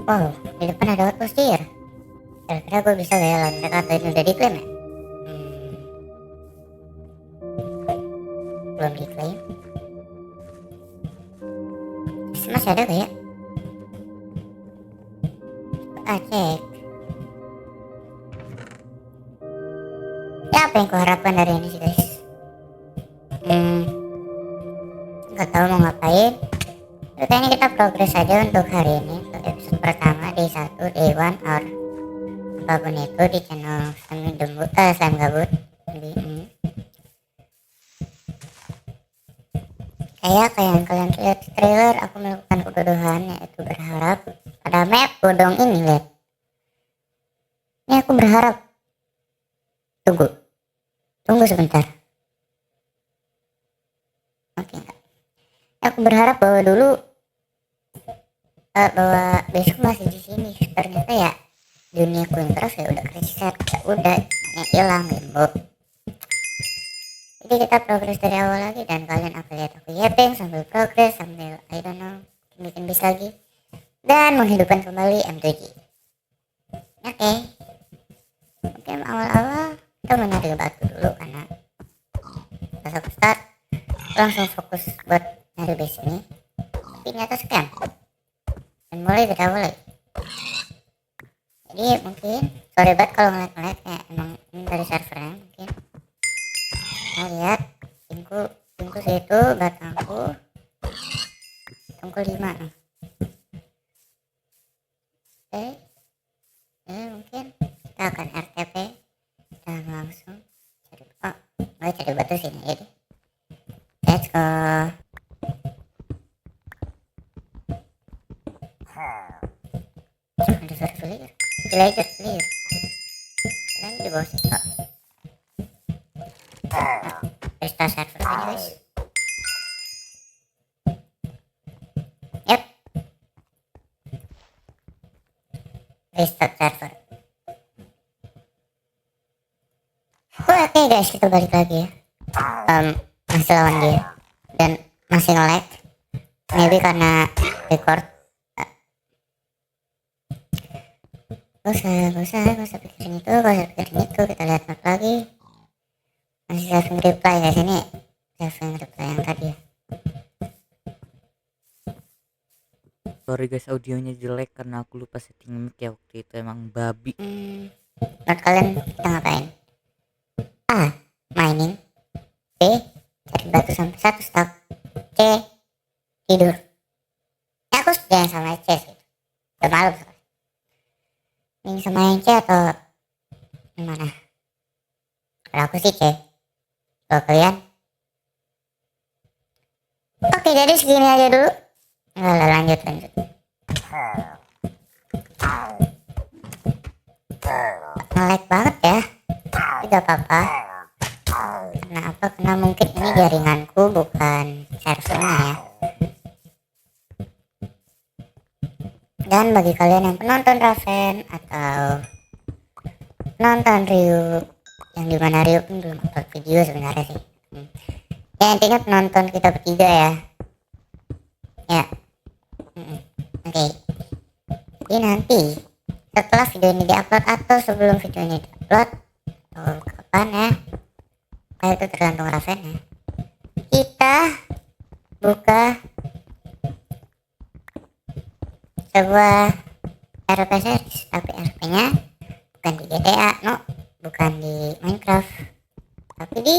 Wow, di depan ada outposter. Kira-kira gue bisa gak ya lawan mereka atau ini udah diklaim ya? Belum diklaim. Masih ada gak ya? Cek. Ya apa yang kuharapkan dari ini sih guys? Gak tahu mau ngapain. Kayaknya kita progres aja untuk hari ini. Untuk episode pertama day 1, day 1 or apapun itu di channel Slime Gabut. Jadi kayak yang kalian lihat di trailer, aku melakukan kebodohan yaitu berharap pada map bodong ini. Lihat, ini aku berharap. Tunggu sebentar. Oke, enggak. Aku berharap bahwa dulu bahwa besok masih di sini. Ternyata ya dunia Minecraft ya udah reset, ya udah hilang gitu. Jadi kita progres dari awal lagi dan kalian akan lihat aku yapping sambil progres sambil I don't know bikin bis lagi dan menghidupkan kembali M7. Oke. Mungkin awal-awal kita mencari batu dulu karena pas aku start langsung fokus buat nyari base ini, tapi ternyata scam dan mulai dari awal lagi. Jadi mungkin sorry banget kalau ngeliat kayak emang ini dari servernya. Mungkin kita lihat tungku situ batangku tungku 5. Oke, mungkin kita akan RTP dan langsung cari batu sini ya deh. Let's go. Ada suara villager kalian di bawah situ kok. Restart server aja guys. Yep, restart server. Oke guys, kita balik lagi ya. Masih lawan dia dan masih nge-lag, maybe karena record. Gak usah pikirin itu, kita lihat map lagi. Masih saving reply guys, ini saving reply yang tadi ya. Sorry guys, audionya jelek karena aku lupa setting mic ya waktu itu, emang babi. Menurut kalian kita ngapain? A. Mining. B. Cari batu sampai 1 stack. C. Tidur. Ya aku jangan sama C sih, udah malu soalnya. Ini sama yang C atau gimana? Kalau aku sih C. Kalau kalian? Oke, jadi segini aja dulu. Lanjut. Nge-lag banget ya, tapi gak apa-apa. Kenapa? Karena mungkin ini jaringanku bukan servernya ya. Dan bagi kalian yang penonton Raven atau nonton Ryu, yang dimana Ryu pun belum upload video sebenarnya sih. Ya intinya penonton kita bertiga ya. Ya. Oke. Jadi nanti setelah video ini diupload atau sebelum video ini diupload atau kapan ya, kayak itu tergantung Raven ya, kita buka sebuah RP series, tapi RP nya bukan di GTA, bukan di Minecraft, tapi di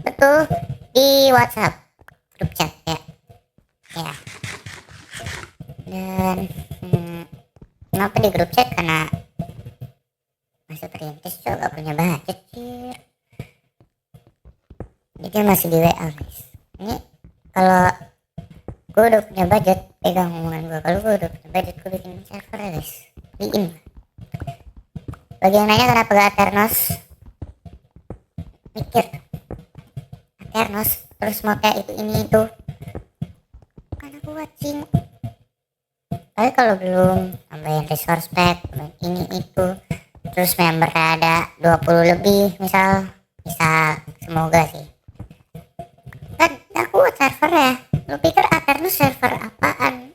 betul di WhatsApp grup chat ya. Dan kenapa di grup chat? Karena masih perintis juga, gak punya budget sih. Jadi masih di WA guys. Ini kalau gue udah punya budget, pegang omongan gue, kalau gue udah punya budget gue bikin server ya guys, bikin. Bagi yang nanya kenapa gak Aternos, mikir Aternos terus mau kayak ini itu karena gue watching. Tapi kalau belum tambahin resource pack, ini itu, terus member ada 20 lebih misal semoga sih. Kan aku buat server ya, lu pikir Aternos server apaan?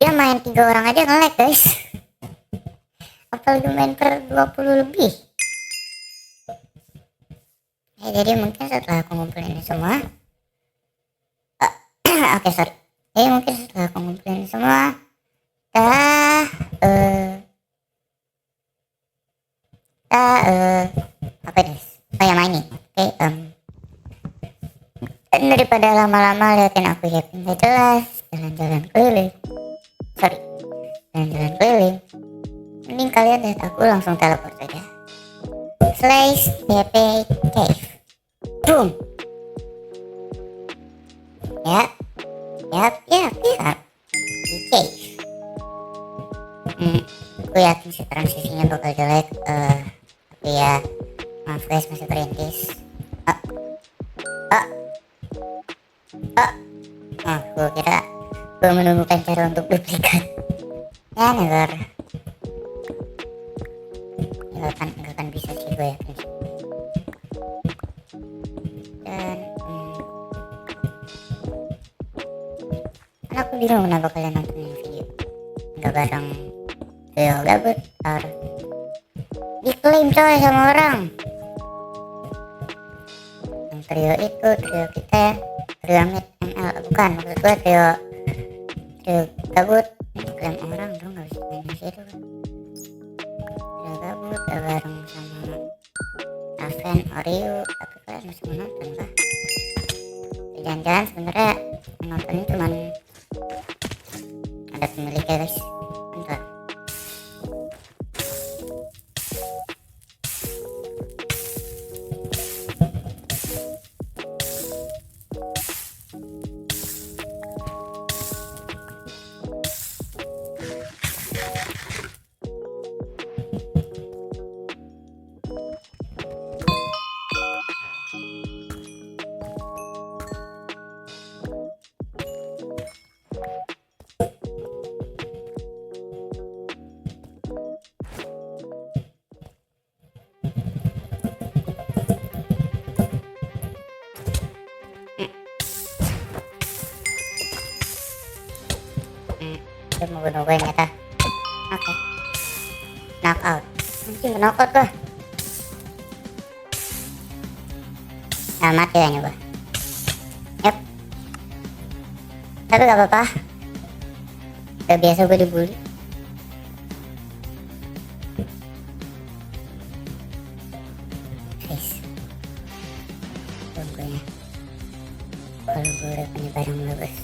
Dia main 3 orang aja nge-lag guys. Apalagi main per 20 lebih. Ya, jadi mungkin setelah aku ngumpulin ini semua oke sorry. Jadi mungkin setelah aku ngumpulin ini semua kita apa ini? Oh ya mining. Oke, dan daripada lama-lama liatin aku yakin gak jelas jalan-jalan keliling, jalan-jalan keliling, mending kalian lihat aku langsung teleport aja. Slash DP Cave. Boom. Yap. Di cave. Aku yakin sih transisinya bakal jelek. Tapi ya maaf guys, masih perintis. Gue kira gue menemukan cara untuk duplikat. Ya never. Gak akan bisa sih, gue yakin. Dan kan aku bingung kenapa kalian nonton ini video nggak bareng trio gabut. Diklaim coy sama orang. Yang trio itu trio kita ya, trio Amit ML, bukan maksud gue trio gabut. Diklaim orang dong, nggak bisa main di situ. Trio gabut udah bareng sama Raven, Oreo, tapi kalian masih menonton kah? Jangan-jangan sebenarnya menontonnya cuman ada pemiliknya guys. Bentar. Dia mau bunuh gue ternyata. Oke. Knockout. Anjing knockout gue. Nah mati kayaknya gue. Yap. Tapi gak apa-apa. Udah biasa gue dibully. Guys. Tunggunya. Kalau gue udah punya barang bagus.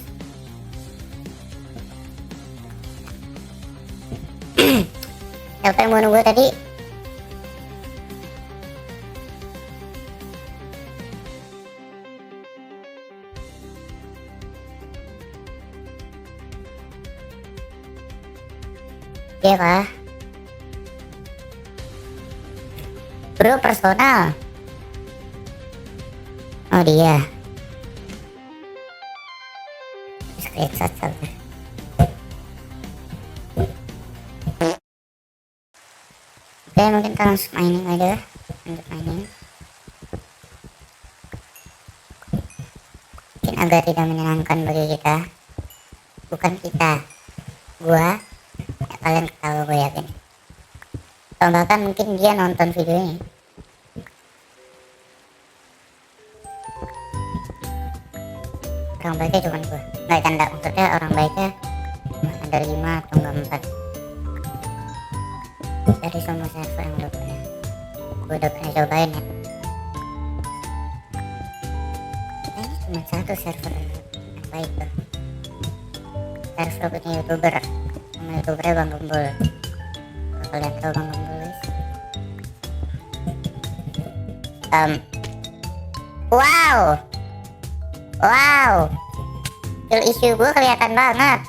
Siapa yang mau nunggu tadi? Dia kah? Bro personal. Oh dia. Screenshot saja. Oke, mungkin kita langsung mining aja. Lanjut mining. Mungkin agak tidak menyenangkan bagi kita. Bukan kita, gua ya, kalian ketawa gue yakin. Atau bahkan mungkin dia nonton video ini. Orang baiknya cuma gue. Nggak canda, maksudnya orang baiknya cuma ada 5 atau enggak 4 dari semua server yang gue udah pernah cobain ya. Ini cuma satu server apa itu, server punya youtuber, sama youtubernya Bang Gembul. Kalau kalian tahu Bang Gembul guys. Wow skill issue gue kelihatan banget.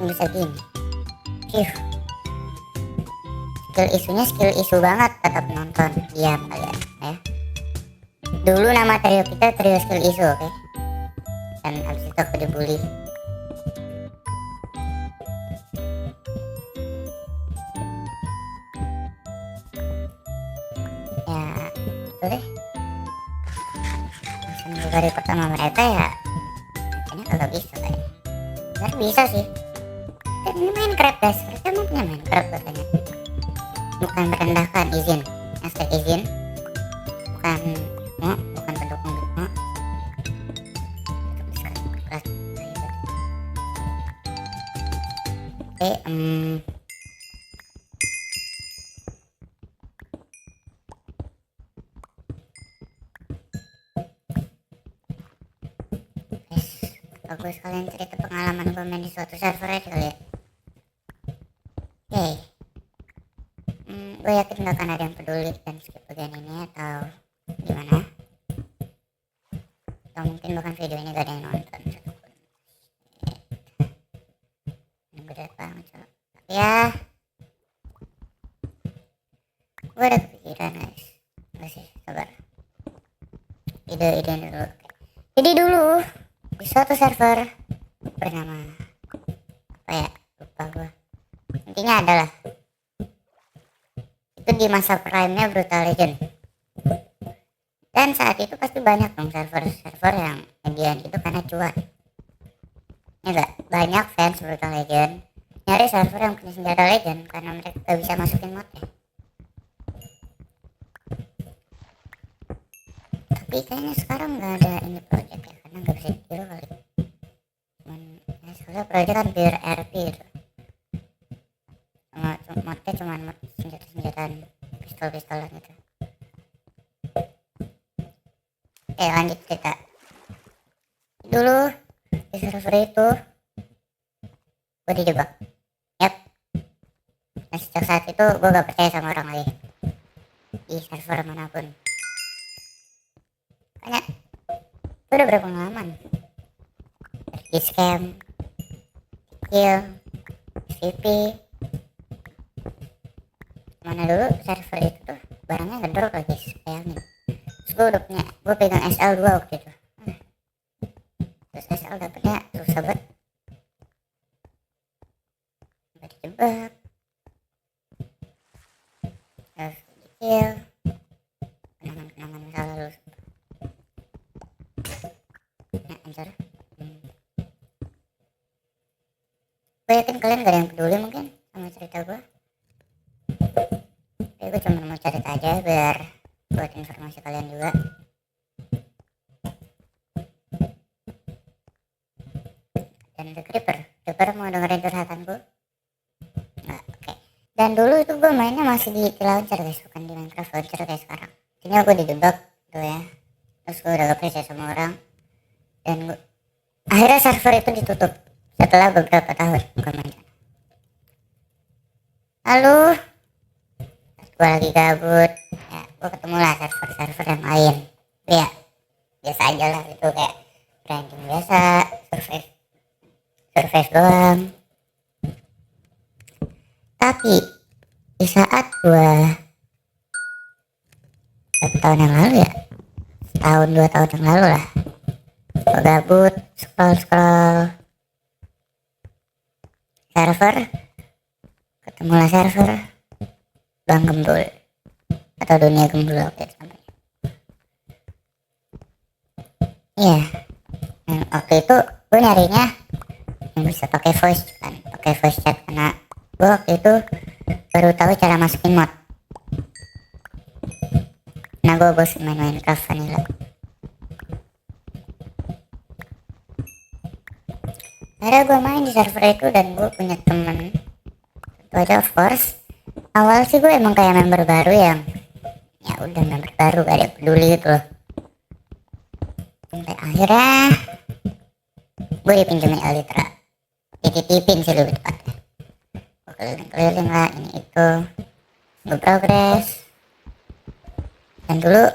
Bisa gini. Skill issue banget, tetap nonton, diam kalian ya. Dulu nama trio kita trio skill issue, oke? Dan abis itu aku dibully. Ya itu deh. Langsung dari pertama mereka ya, kayaknya kagak bisa kayaknya. sebenarnya bisa sih. Dan ini Minecraft guys, mereka emang punya Minecraft katanya. Bukan merendahkan, izin, hashtag izin, bukan bukan pendukung gitu. Oke, bagus, kalian cerita pengalaman gue main di suatu server aja kali ya. Oke, gue yakin gak akan ada yang peduli dan skip bagian ini atau gimana, atau mungkin bahkan video ini gak ada yang nonton satupun. Ini gede banget coba. Tapi ya gue ada kepikiran guys, gak sih, sabar, ide dulu. Jadi dulu di suatu server bernama apa ya, lupa gue, intinya adalah itu di masa prime-nya Brutal Legend, dan saat itu pasti banyak dong server-server yang median itu karena cuan ya gak, banyak fans Brutal Legend nyari server yang punya senjata legend karena mereka gak bisa masukin modnya. Tapi kayaknya sekarang nggak ada ini project ya, karena nggak bisa ditiru kali. Cuman ya soalnya project kan pure RP gitu. Modnya cuman mod senjata-senjataan, pistol-pistolan gitu. Oke, lanjut cerita. Dulu di server itu gue dijebak. Yap. Nah sejak saat itu gue gak percaya sama orang lagi di server manapun. Karena gue udah berpengalaman di scam, kill, CP. Mana dulu server itu tuh barangnya ngedrop lagi, bayangin. Terus gue pegang SL2 waktu itu. Terus SL dapetnya susah banget, gak dijebak, terus di kill, kenangan-kenangan masa lalu. Ya anjir. Gue yakin kalian gak ada yang peduli mungkin sama cerita gue. Tapi gue cuma mau cerita aja biar buat informasi kalian juga. Dan The Creeper mau dengerin curhatanku? Nggak, oke. Dan dulu itu gue mainnya masih di launcher guys, bukan di Minecraft launcher kayak sekarang. Ini gue dijebak tuh ya. Terus gue udah gak percaya sama orang. Dan akhirnya server itu ditutup setelah beberapa tahun gue main. Lalu gue lagi gabut ya, gue ketemu lah server yang lain ya, biasa aja lah itu, kayak grinding biasa, survive doang. Tapi di saat gue berapa tahun yang lalu ya, setahun 2 tahun yang lalu lah, gue gabut scroll server, ketemulah server Bang Gembul atau Dunia Gembul waktu itu namanya. Iya, waktu itu gue nyarinya yang bisa pakai voice kan, pakai voice chat, karena gue waktu itu baru tahu cara masukin mod. Nah gue bosan main Minecraft vanilla. Akhirnya gue main di server itu dan gue punya temen itu aja. Of course awal sih gue emang kayak member baru yang ya udah member baru, gak ada yang peduli gitu loh. Sampai akhirnya gue dipinjemin Elytra, dititipin sih lebih tepatnya. Gue keliling-keliling lah ini itu, gue progress. Dan dulu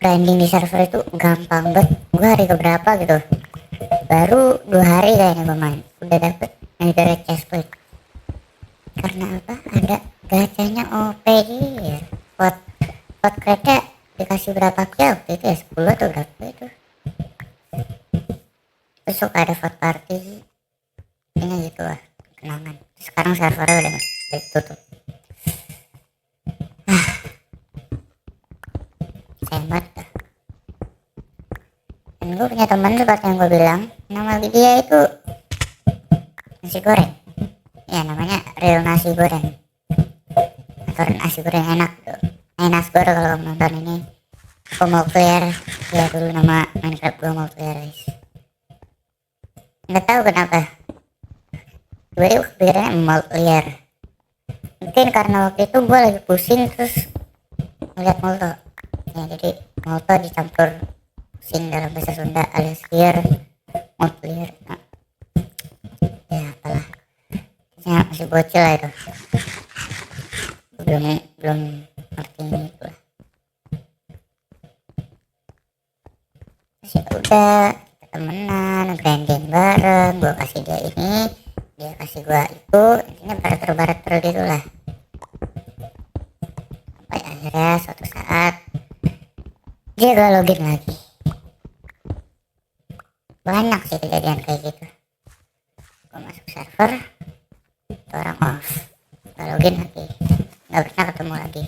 grinding di server itu gampang banget. Gue hari keberapa gitu, baru 2 hari kayaknya gue main udah dapet netherite chestplate. Karena apa? Ada gacanya OP dia. Pot crate dikasih berapa kill waktu itu ya, 10 atau berapa itu. Terus suka ada vote party ini gitu lah, kenangan. Sekarang servernya udah ditutup. Sayang banget dah. Dan gue punya teman seperti yang gue bilang, nama dia itu nasi goreng. Ya namanya real nasi goreng atau nasi goreng enak tuh. Enak gore kalau kamu nonton ini. Aku mau clear ya dulu nama Minecraft gue mau clear guys. Nggak tahu kenapa. Gue kepikirannya mau clear. Mungkin karena waktu itu gue lagi pusing terus ngeliat molto. Ya jadi molto dicampur sing dalam bahasa Sunda alias clear, mau clear. Nah, ya apalah. Ya masih bocil lah itu. Belum ngerti ini lah. Terus ya udah kita temenan, grinding bareng, gue kasih dia ini, dia kasih gue itu, intinya barter gitu lah. Sampai akhirnya suatu saat dia gue login lagi. Banyak sih kejadian kayak gitu. Gue masuk server, itu orang off, gue login lagi, nggak pernah ketemu lagi.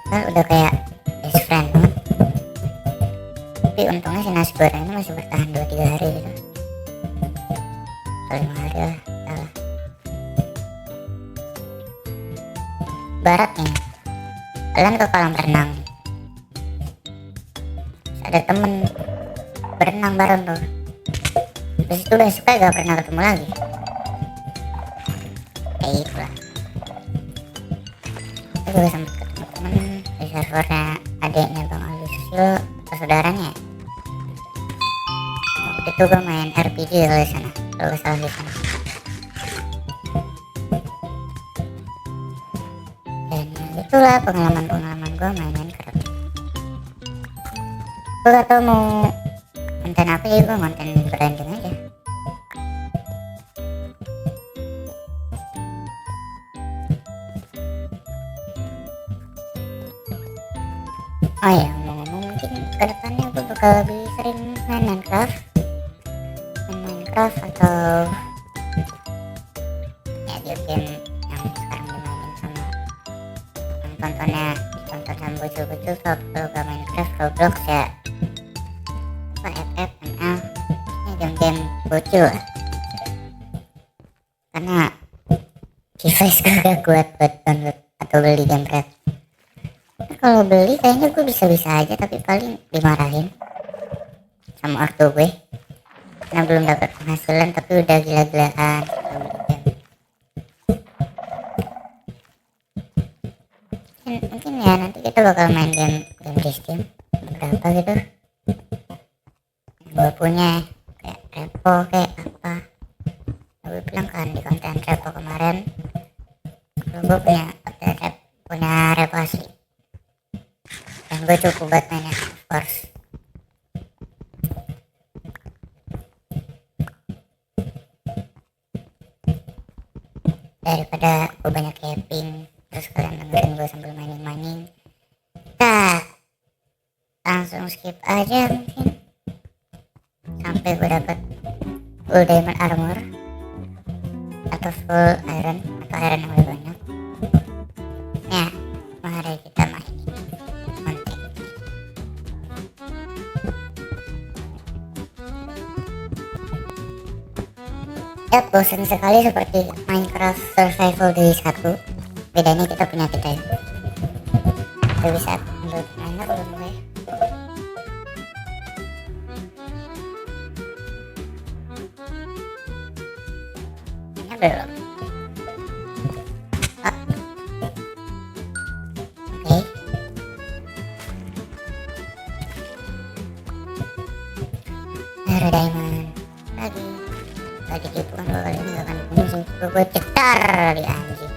Kan udah kayak best friend banget. Tapi untungnya si nasi goreng ini masih bertahan 2-3 hari gitu atau 5 hari lah, salah. Barat nih, kalian ke kolam renang, terus ada temen berenang bareng tuh. Terus itu besoknya gak pernah ketemu lagi. Kayak gitu lah. Aku juga sempet ketemu temen di servernya adiknya Bang Alus Susilo atau saudaranya. Waktu itu gue main RPG kalau di sana, kalau gak salah di sana. Dan itulah pengalaman gue main Minecraft. Gue gak tau mau konten apa ya, gue konten branding aja. Oh ya, ngomong-ngomong mungkin kedepannya gue bakal lebih sering main Minecraft atau ya game yang sekarang dimainin sama yang ditonton sama bocil-bocil. Kalau gak Minecraft, Roblox ya apa FF, ML, ini game-game bocil lah. Karena device gue gak kuat buat download atau beli game red. Kalau beli kayaknya gue bisa-bisa aja, tapi paling dimarahin sama ortu gue karena belum dapat penghasilan tapi udah gila-gilaan mungkin ya nanti kita bakal main game di Steam beberapa gitu yang gue punya, kayak repo kayak apa. Gue bilang kan di konten repo kemarin kalau gue punya repo asli dan gue cukup buat mainnya, of course. Daripada gue banyak camping terus kalian dengerin gue sambil mining, kita langsung skip aja mungkin sampai gue dapet full diamond armor atau full iron atau iron yang lebih banyak. Ya, mari kita main. Ya bosan sekali seperti Minecraft Survival di 1. Bedanya kita punya kita ya. Kita bisa ambil mainnya belum gue. Mainnya belum. Ah. Oke. Ada diamond lagi. Tadi itu kan kali ini gak akan musuh gue cetar di anjing.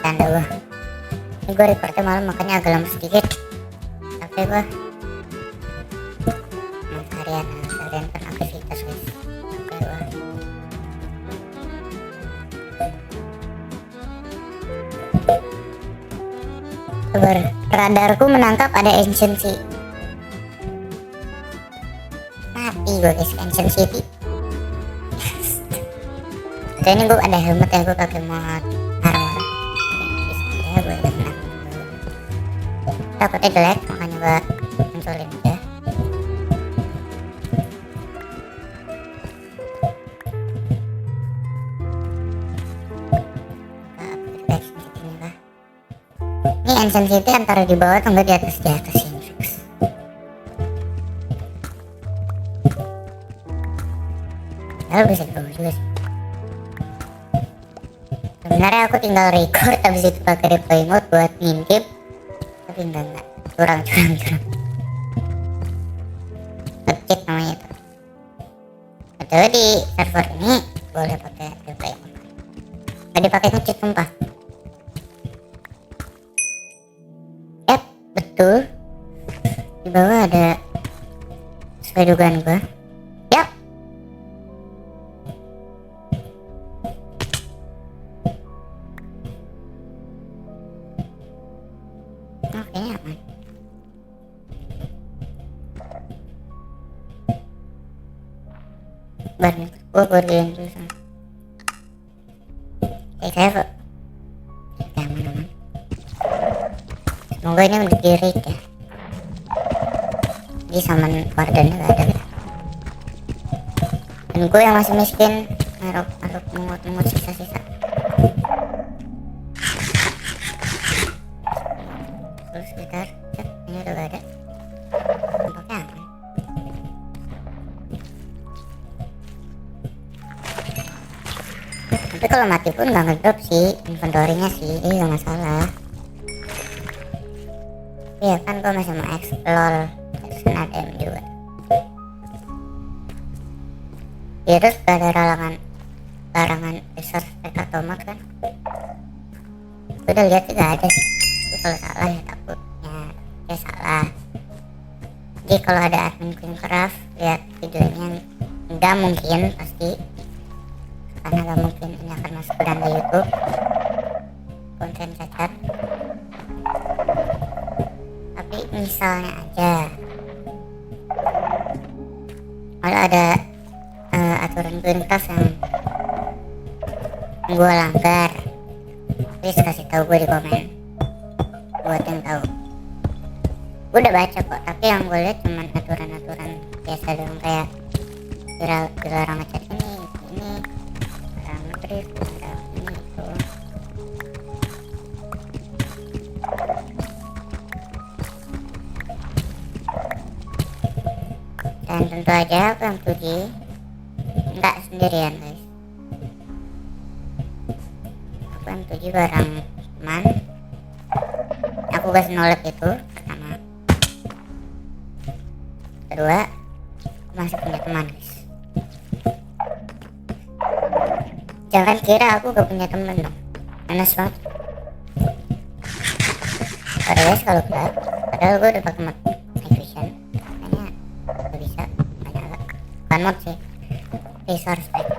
Tanda gue ini gue reportnya malam makanya agak lama sedikit tapi gue seharian kan aktivitas guys. Oke gue radarku menangkap ada ancient sea. Mati gue guys, ancient city. Oke ini gue ada helmet ya, gue pakai mod armor. Bisa ya gue tenang. takutnya jelek makanya gak munculin aja. Ini Ancient antara di bawah atau enggak di atas ini fix. Lalu bisa di bawah juga sih. Sebenarnya aku tinggal record habis itu pakai replay mode buat ngintip, tapi enggak curang. Ngecek namanya itu. Betul di server ini boleh pakai replay mode. Nggak dipakai ngecek sumpah. Betul, di bawah ada sesuai dugaan gua. Yap. Oke, aman. Barnya gua goreng dulu sama. Saya aman. Semoga ini udah di raid ya. Di saman wardennya gak ada ya. Dan gue yang masih miskin naruh mungut sisa-sisa. Terus sekitar ini udah gak ada. Tampaknya aman. Tapi kalau mati pun gak ngedrop sih inventory-nya sih, jadi gak masalah. Iya kan gue masih mau explore, terus ada yang juga. Ya terus gak ada larangan resource pack atau mod kan. Gue udah lihat juga ada sih, tapi kalau salah ya takutnya ya salah. Jadi kalau ada admin Queencraft lihat videonya, nggak mungkin pasti, karena nggak mungkin ini akan masuk ke dalam YouTube konten cacat. Tapi misalnya aja kalau ada aturan Queencraft yang gue langgar, please kasih tahu gue di komen buat yang tahu. Gue udah baca kok, tapi yang gue lihat cuman aturan-aturan biasa dong, kayak dilarang ngechat ini larang ngedrift, larang ini itu. Dan tentu aja aku yang puji nggak sendirian guys, aku yang puji bareng teman. Aku kasih nolep itu pertama, kedua aku masih punya teman guys. Jangan kira aku gak punya teman dong, panas banget. Guys kalau gelap, padahal gue udah pakai mod night vision, kayaknya gak bisa, gak nyala. Bukan mod sih, resource pack,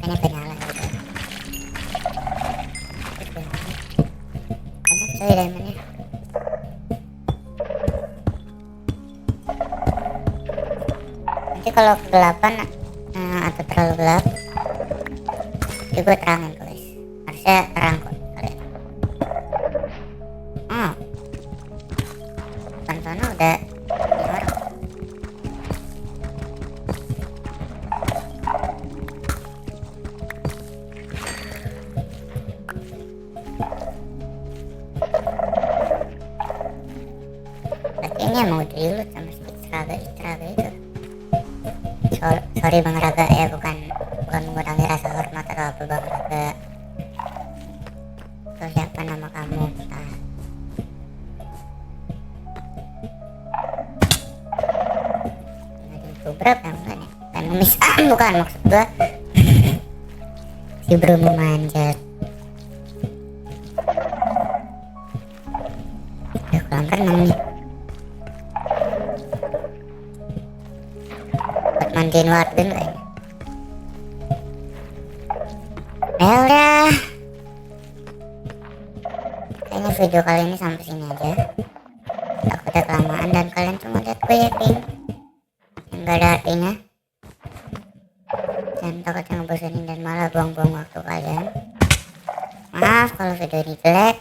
kayaknya gak nyala gitu. Banyak coy diamondnya. Nanti kalau kegelapan atau terlalu gelap, jadi gue terangin guys, harusnya terang kok kalian. Oh, depan sana udah ini orang. Berarti ini emang udah dilut sama si Itraga itu. Sorry Bang Raga ya, bukan mengurangi rasa hormat atau apa Bang Raga. Terus siapa nama kamu? Berapa enggak nih? Kan ngemis bukan maksud gua. Si bro memanjat. Ya kurang renang nih. Buat mandiin warden kayaknya. Ya udah. Kayaknya video kali ini sampai sini aja. Takutnya kelamaan dan kalian cuma lihat gue yakin yang gak ada artinya. Dan takutnya ngebosenin dan malah buang-buang waktu kalian. Maaf kalau video ini jelek.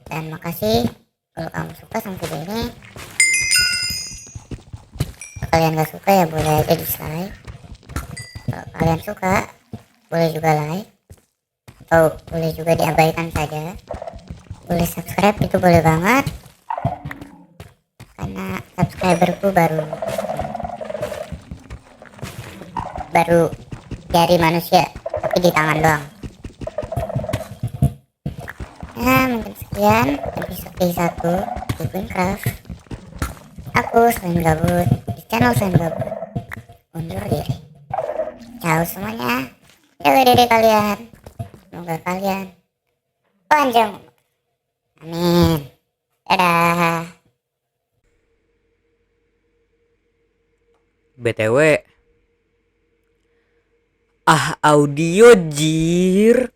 Dan makasih Kalau kamu suka sama video ini, kalau kalian gak suka ya boleh aja dislike. Kalau kalian suka boleh juga like, atau boleh juga diabaikan saja. Boleh subscribe, itu boleh banget, karena subscriberku baru dari manusia tapi di tangan doang. Nah, mungkin sekian episode 1 di Minecraft. Aku selain gabut di channel Selain Gabut undur diri. Ciao semuanya, jaga diri kalian, semoga kalian panjang umur. Amin. Dadah. BTW, audio jir.